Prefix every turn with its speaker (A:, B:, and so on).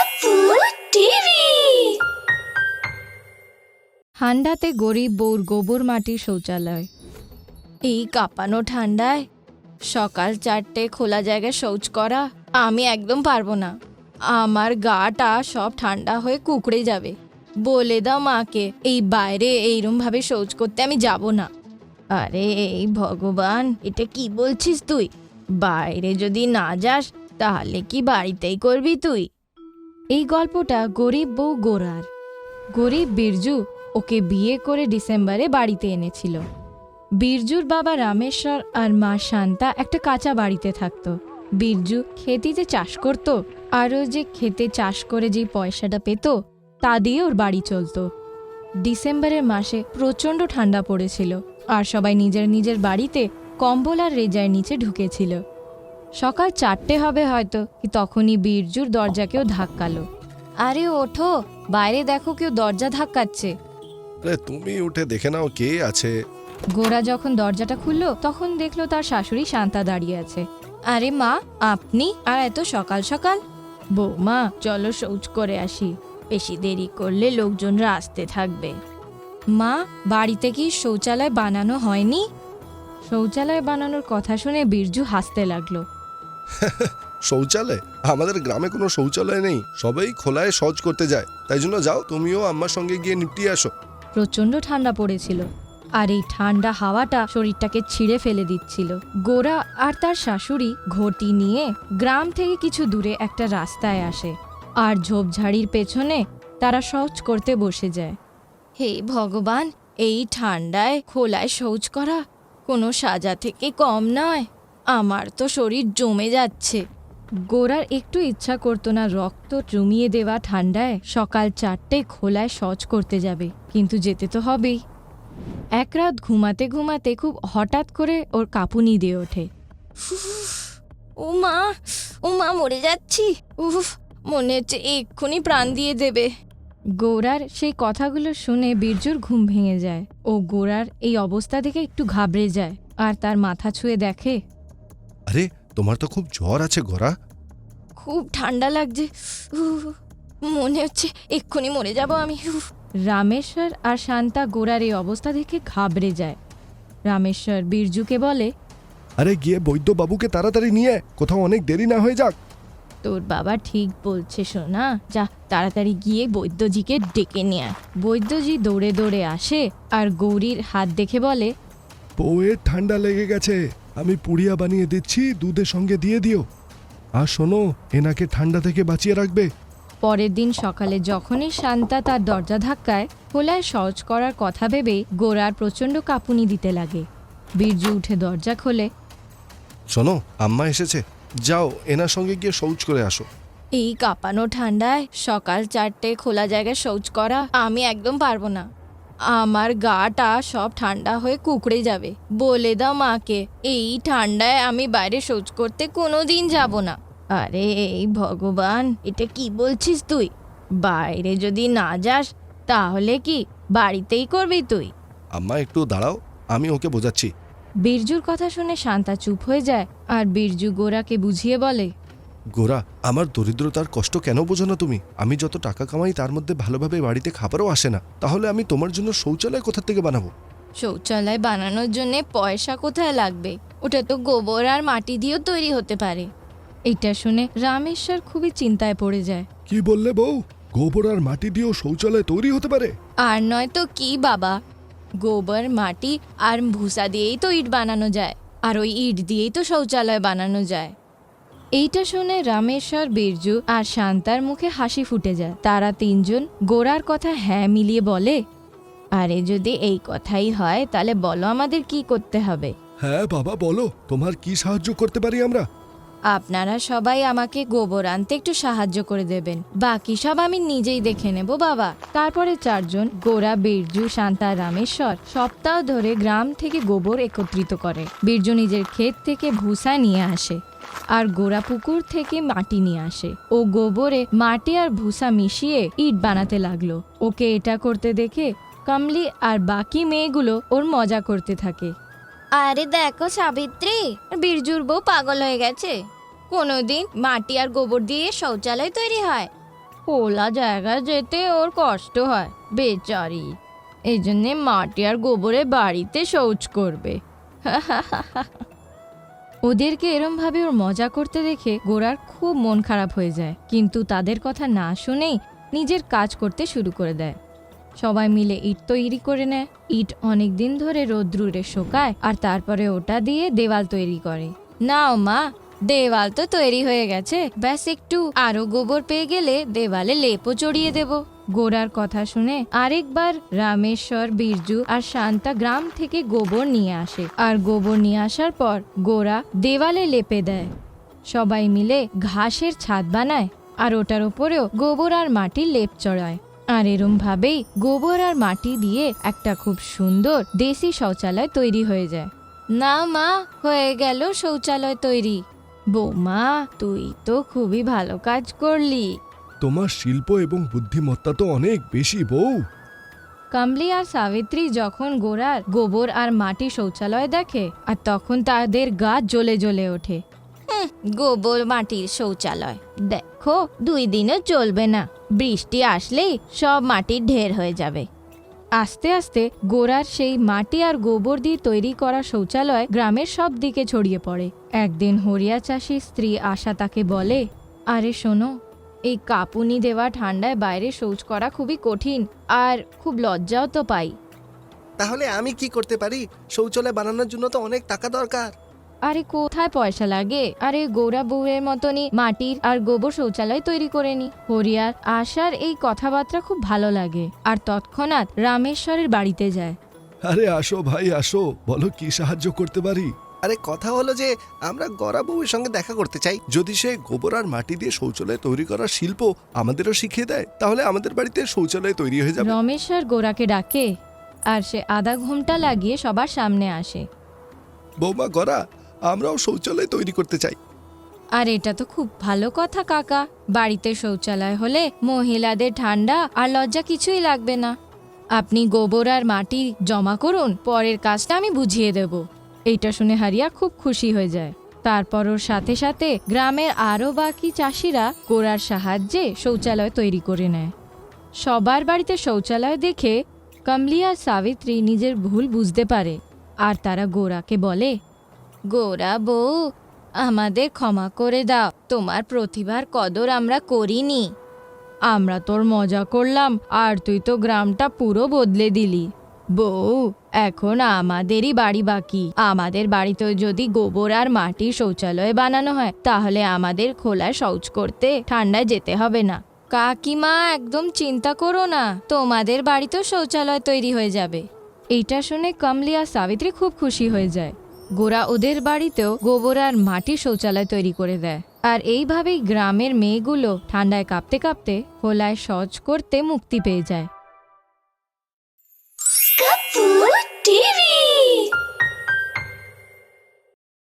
A: আপু টিভি।
B: ঠান্ডাতে গরিব বউর গোবর মাটির শৌচালয়। এই কাঁপানো ঠান্ডায় সকাল 4টে খোলা জায়গায় শৌচ করা আমি একদম পারবো না। আমার গাটা সব ঠান্ডা হয়ে কুকড়ে যাবে। বলে দাও মাকে এই বাইরে এইরমভাবে শৌচ করতে আমি যাব না। আরে এই ভগবান, এটা কি বলছিস তুই? বাইরে যদি না যাস তাহলে কি বাড়িতেই করবি তুই? এই গল্পটা গরিব বউ গোরার। গরিব বিরজু ওকে বিয়ে করে ডিসেম্বরে বাড়িতে এনেছিল। বিরজুর বাবা রামেশ্বর আর মা শান্তা একটা কাঁচা বাড়িতে থাকতো। বিরজু খেতিতে চাষ করত, আরও যে খেতে চাষ করে যে পয়সাটা পেত তা দিয়ে ওর বাড়ি চলতো। ডিসেম্বরের মাসে প্রচণ্ড ঠান্ডা পড়েছিল আর সবাই নিজের নিজের বাড়িতে কম্বল আর রেজার নিচে ঢুকেছিল। সকাল 4টে হবে হয়তো, তখনই বিরজুর দরজাকেও ধাক্কালো। আরে ওঠো, বাইরে দেখো কেউ দরজা ধাক্কাচ্ছে।
C: আরে তুমি উঠে দেখে নাও কে আছে।
B: গোরা যখন দরজাটা খুললো তখন দেখলো তার শাশুড়ি শান্তা দাঁড়িয়ে আছে। আরে মা, আপনি আর এত সকাল সকাল? বৌমা চলো শৌচ করে আসি, বেশি দেরি করলে লোকজনরা আসতে থাকবে। মা, বাড়িতে কি শৌচালয় বানানো হয়নি? শৌচালয় বানানোর কথা শুনে বিরজু হাসতে লাগলো।
C: শৌচালয়? আমাদের গ্রামে কোনো শৌচালয় নেই, সবাই খোলায় শৌচ করতে যায়। তাই জন্য যাও, তুমিও আম্মার সঙ্গে গিয়ে নিপটিয়ে আসো।
B: প্রচণ্ড ঠান্ডা পড়েছিল আর এই ঠান্ডা হাওয়াটা শরীরটাকে ছিঁড়ে ফেলে দিচ্ছিল। গোরা আর তার শাশুড়ি ঘটি নিয়ে গ্রাম থেকে কিছু দূরে একটা রাস্তায় আসে আর ঝোপঝাড়ির পেছনে তারা শৌচ করতে বসে যায়। হে ভগবান, এই ঠান্ডায় খোলায় শৌচ করা কোনো সাজা থেকে কম নয়। আমার তো শরীর জমে যাচ্ছে। গোরার একটু ইচ্ছা করতো না রক্ত জমিয়ে দেওয়া ঠান্ডায় সকাল 4টে খোলায় শৌচ করতে যাবে, কিন্তু যেতে তো হবেই। এক রাত ঘুমাতে ঘুমাতে খুব হঠাৎ করে ওর কাঁপুনি দিয়ে ওঠে। ও মা মরে যাচ্ছি, উফ, মনে হচ্ছে এক্ষুনি প্রাণ দিয়ে দেবে। গোরার সেই কথাগুলো শুনে বিরজুর ঘুম ভেঙে যায়। ও গোরার এই অবস্থা দেখে একটু ঘাবড়ে যায় আর তার মাথা ছুঁয়ে দেখে।
C: আরে তোমার তো খুব জ্বর আছে গোরা।
B: খুব ঠান্ডা লাগছে, মনে হচ্ছে এক্ষুনি মরে যাব আমি। রামেশ্বর আর শান্তা গোরার এই অবস্থা দেখে ঘাবড়ে যায়। রামেশ্বর বিরজুকে বলে,
C: আরে গিয়ে বৈদ্য বাবুকে তাড়াতাড়ি নিয়ে, কোথাও অনেক দেরি না হয়ে যাক।
B: তোর বাবা ঠিক বলছে সোনা, যা তাড়াতাড়ি গিয়ে বৈদ্যজিকে ডেকে নিয়ে আয়। বৈদ্যজি দৌড়ে দৌড়ে আসে আর গৌরীর হাত দেখে বলে,
C: বউয়ের ঠান্ডা লেগে গেছে, আমি পুড়িয়া বানিয়ে দিচ্ছি, দুধের সঙ্গে দিয়ে দিও। আর শোনো, এনাকে ঠান্ডা থেকে বাঁচিয়ে রাখবে।
B: পরের দিন সকালে যখনই শান্তা তার দরজা ধাক্কায়, খোলায় শৌচ করার কথা ভেবে গোরার প্রচণ্ড কাঁপুনি দিতে লাগে। বিরজু উঠে দরজা খোলে।
C: শোনো, আম্মা এসেছে, যাও এনার সঙ্গে গিয়ে শৌচ করে আসো।
B: এই কাঁপানো ঠান্ডায় সকাল 4টে খোলা জায়গায় শৌচ করা আমি একদম পারবো না। আমার গাটা সব ঠান্ডা হয়ে কুকড়ে যাবে। বলে দাও মাকে এই ঠান্ডায় আমি বাইরে শৌচ করতে কোনোদিন যাব না। আরে এই ভগবান, এটা কি বলছিস তুই? বাইরে যদি না যাস তাহলে কি বাড়িতেই করবি তুই?
C: আম্মা একটু দাঁড়াও, আমি ওকে বোঝাচ্ছি।
B: বিরজুর কথা শুনে শান্তা চুপ হয়ে যায় আর বিরজু গোরাকে বুঝিয়ে বলে,
C: গোরা, আমার দরিদ্রতার কষ্ট কেন বোঝো না তুমি? আমি যত টাকা কামাই তার মধ্যে ভালোভাবে বাড়িতে খাবারও আসে না, তাহলে আমি তোমার জন্য শৌচালয় কোথা থেকে বানাবো?
B: শৌচালয় বানানোর জন্য পয়সা কোথায় লাগবে? ওটা তো গোবর আর মাটি দিয়েও তৈরি হতে পারে। এটা শুনে রামেশ্বর খুবই চিন্তায় পড়ে যায়।
C: কি বললে বউ? গোবর আর মাটি দিয়েও শৌচালয় তৈরি হতে পারে?
B: আর নয় তো কি বাবা, গোবর মাটি আর ভুসা দিয়েই তো ইট বানানো যায়, আর ওই ইট দিয়েই তো শৌচালয় বানানো যায়। এইটা শুনে রামেশ্বর, বিরজু আর শান্তার মুখে হাসি ফুটে যায়। তারা তিনজন গোরার কথা হ্যাঁ মিলিয়ে বলে, আরে যদি এই কথাই হয় তাহলে বলো আমাদের কি করতে হবে?
C: হ্যাঁ বাবা, বলো, তোমার কি সাহায্য করতে পারি আমরা?
B: আপনারা সবাই আমাকে গোবর আনতে একটু সাহায্য করে দেবেন, বাকি সব আমি নিজেই দেখে নেব বাবা। তারপরে চারজন, গোরা, বিরজু, শান্তা, রামেশ্বর, সপ্তাহ ধরে গ্রাম থেকে গোবর একত্রিত করে। বিরজু নিজের ক্ষেত থেকে ভুসা নিয়ে আসে আর গোরা পুকুর থেকে মাটি নিয়ে আসে। ও গোবরে মাটি আর ভুসা মিশিয়ে ইট বানাতে লাগলো। ওকে এটা করতে দেখে কমলি আর বাকি মেয়েগুলো ওর মজা করতে থাকে। আরে দেখো সাবিত্রী, বিরজুর বউ পাগল হয়ে গেছে, কোনোদিন মাটি আর গোবর দিয়ে শৌচালয় তৈরি হয়? খোলা জায়গায় যেতে ওর কষ্ট হয় বেচারি, এই জন্যে মাটি আর গোবরে বাড়িতে শৌচ করবে। ওদেরকে এরম ভাবে ওর মজা করতে দেখে গোরার খুব মন খারাপ হয়ে যায়, কিন্তু তাদের কথা না শুনেই নিজের কাজ করতে শুরু করে দেয়। সবাই মিলে ইট তৈরি করে নেয়। ইট অনেক দিন ধরে রোদ্রুরে শোকায় আর তারপরে ওটা দিয়ে দেওয়াল তৈরি করে। নাও মা, দেওয়াল তো তৈরি হয়ে গেছে, ব্যাস একটু আরো গোবর পেয়ে গেলে দেওয়ালে লেপও চড়িয়ে দেব। গোরার কথা শুনে আরেকবার রামেশ্বর, বীরজু আর শান্তা গ্রাম থেকে গোবর নিয়ে আসে, আর গোবর নিয়ে আসার পর গোরা দেওয়ালে লেপে দেয়। সবাই মিলে ঘাসের ছাদ বানায় আর ওটার উপরেও গোবর আর মাটির লেপ চড়ায়। আর এরম ভাবেই গোবর আর মাটি দিয়ে একটা খুব সুন্দর দেশি শৌচালয় তৈরি হয়ে যায়। না মা, হয়ে গেল শৌচালয় তৈরি। বৌমা, তুই তো খুবই ভালো কাজ করলি।
C: তোমার শিল্প এবং বুদ্ধিমত্তা তো অনেক বেশি বউ।
B: কমলি আর সাবিত্রী যখন গোরার গোবর আর মাটি শৌচালয় দেখে, আর তখন তাদের গা জ্বলে জ্বলে ওঠে। গোবর মাটির শৌচালয় দেখো 2 দিনও চলবে না, বৃষ্টি আসলেই সব মাটির ঢের হয়ে যাবে। আস্তে আস্তে গোরার সেই মাটি আর গোবর দিয়ে তৈরি করা শৌচালয় গ্রামের সব দিকে ছড়িয়ে পড়ে। একদিন হরিয়া চাষির স্ত্রী আশা তাকে বলে, আরে শোনো, এই কাঁপুনি দেওয়া ঠান্ডায় বাইরে শৌচ করা খুবই কঠিন আর খুব লজ্জাও তো পাই।
C: তাহলে আমি কি করতে পারি? শৌচালয় বানানোর জন্য তো অনেক টাকা দরকার।
B: আরে কোথায় পয়সা লাগে, আরে গৌরা বউয়ের মতনই মাটির আর গোবর শৌচালয় তৈরি করে নি। হরিয়ার আশার এই কথাবার্তা খুব ভালো লাগে আর তৎক্ষণাৎ রামেশ্বরের বাড়িতে যায়।
C: আরে আসো ভাই আসো, বলো কি সাহায্য করতে পারি? আরে কথা হলো যে আমরা গড়া বউয়ের সঙ্গে দেখা করতে চাই। যদি সে গোবর আর মাটি দিয়ে শৌচালয় তৈরি করার শিল্প আমাদেরও শিখিয়ে দেয়, তাহলে আমাদের বাড়িতে শৌচালয় তৈরি হয়ে যাবে।
B: রমেশ্বর গোরাকে ডাকে আর সে আধা ঘন্টা লাগিয়ে সবার সামনে আসে।
C: বৌমা গড়া, আমরাও শৌচালয় তৈরি করতে চাই।
B: আর এটা তো খুব ভালো কথা কাকা, বাড়িতে শৌচালয় হলে মহিলাদের ঠান্ডা আর লজ্জা কিছুই লাগবে না। আপনি গোবর আর মাটি জমা করুন, পরের কাজটা আমি বুঝিয়ে দেব। এইটা শুনে হারিয়া খুব খুশি হয়ে যায়। তারপর ওর সাথে সাথে গ্রামের আরও বাকি চাষিরা গোরার সাহায্যে শৌচালয় তৈরি করে নেয়। সবার বাড়িতে শৌচালয় দেখে কমলি আর সাবিত্রী নিজের ভুল বুঝতে পারে আর তারা গোরাকে বলে, গোরা বউ, আমাদের ক্ষমা করে দাও, তোমার প্রতিভার কদর আমরা করিনি। আমরা তোর মজা করলাম আর তুই তো গ্রামটা পুরো বদলে দিলি। বউ, এখন আমাদেরই বাড়ি বাকি। আমাদের বাড়িতে যদি গোবর আর মাটির শৌচালয় বানানো হয়, তাহলে আমাদের খোলায় শৌচ করতে ঠান্ডায় যেতে হবে না। কাকিমা, একদম চিন্তা করো না, তোমাদের বাড়িতেও শৌচালয় তৈরি হয়ে যাবে। এইটা শুনে কমলি আর সাবিত্রী খুব খুশি হয়ে যায়। গোরা ওদের বাড়িতেও গোবর আর মাটির শৌচালয় তৈরি করে দেয়। আর এইভাবেই গ্রামের মেয়েগুলো ঠান্ডায় কাঁপতে কাঁপতে খোলায় শৌচ করতে মুক্তি পেয়ে যায়।
A: Kapoor TV